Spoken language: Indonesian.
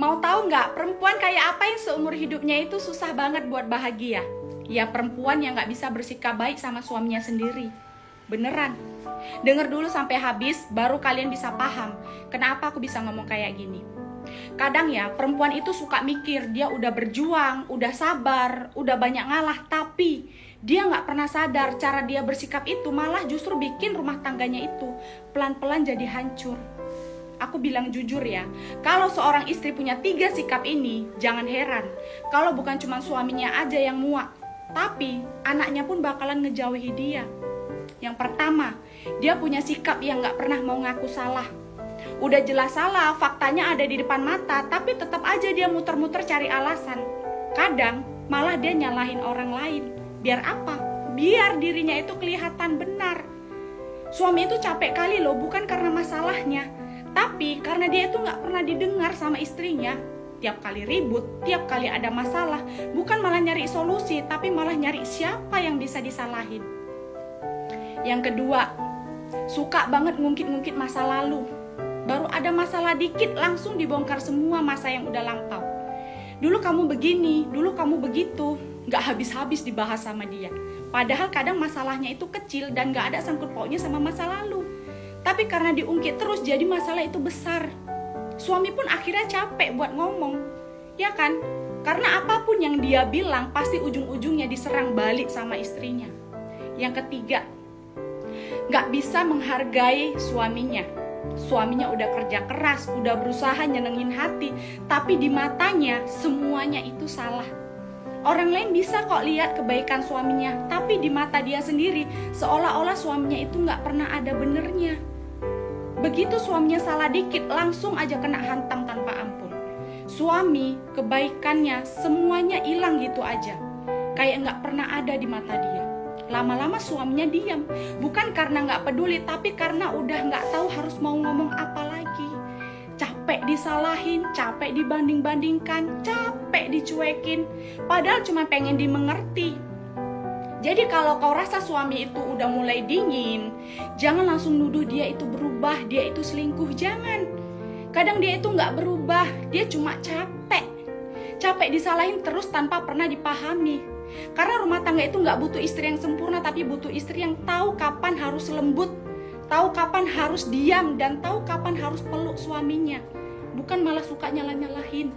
Mau tahu nggak perempuan kayak apa yang seumur hidupnya itu susah banget buat bahagia? Ya perempuan yang nggak bisa bersikap baik sama suaminya sendiri. Beneran. Dengar dulu sampai habis, baru kalian bisa paham kenapa aku bisa ngomong kayak gini. Kadang ya perempuan itu suka mikir dia udah berjuang, udah sabar, udah banyak ngalah, tapi dia nggak pernah sadar cara dia bersikap itu malah justru bikin rumah tangganya itu pelan-pelan jadi hancur. Aku bilang jujur ya, kalau seorang istri punya 3 sikap ini, jangan heran kalau bukan cuma suaminya aja yang muak, tapi anaknya pun bakalan ngejauhi dia. Yang pertama, dia punya sikap yang gak pernah mau ngaku salah. Udah jelas salah, faktanya ada di depan mata, tapi tetap aja dia muter-muter cari alasan. Kadang malah dia nyalahin orang lain. Biar apa? Biar dirinya itu kelihatan benar. Suami itu capek kali loh, bukan karena masalahnya, tapi karena dia itu gak pernah didengar sama istrinya. Tiap kali ribut, tiap kali ada masalah, bukan malah nyari solusi, tapi malah nyari siapa yang bisa disalahin. Yang kedua, suka banget ngungkit-ngungkit masa lalu. Baru ada masalah dikit langsung dibongkar semua masa yang udah lampau. Dulu kamu begini, dulu kamu begitu, gak habis-habis dibahas sama dia. Padahal kadang masalahnya itu kecil dan gak ada sangkut pautnya sama masa lalu. Tapi karena diungkit terus jadi masalah itu besar. Suami pun akhirnya capek buat ngomong, ya kan? Karena apapun yang dia bilang pasti ujung-ujungnya diserang balik sama istrinya. Yang ketiga, gak bisa menghargai suaminya. Suaminya udah kerja keras, udah berusaha nyenengin hati, tapi di matanya semuanya itu salah. Orang lain bisa kok lihat kebaikan suaminya, tapi di mata dia sendiri seolah-olah suaminya itu gak pernah ada benernya. Begitu suaminya salah dikit, langsung aja kena hantam tanpa ampun. Suami, kebaikannya, semuanya hilang gitu aja. Kayak gak pernah ada di mata dia. Lama-lama suaminya diam. Bukan karena gak peduli, tapi karena udah gak tahu harus mau ngomong apa lagi. Capek disalahin, capek dibanding-bandingkan, capek dicuekin. Padahal cuma pengen dimengerti. Jadi kalau kau rasa suami itu udah mulai dingin, jangan langsung nuduh dia itu berubah, dia itu selingkuh, jangan. Kadang dia itu gak berubah, dia cuma capek. Capek disalahin terus tanpa pernah dipahami. Karena rumah tangga itu gak butuh istri yang sempurna, tapi butuh istri yang tahu kapan harus lembut, tahu kapan harus diam, dan tahu kapan harus peluk suaminya. Bukan malah suka nyalah-nyalahin.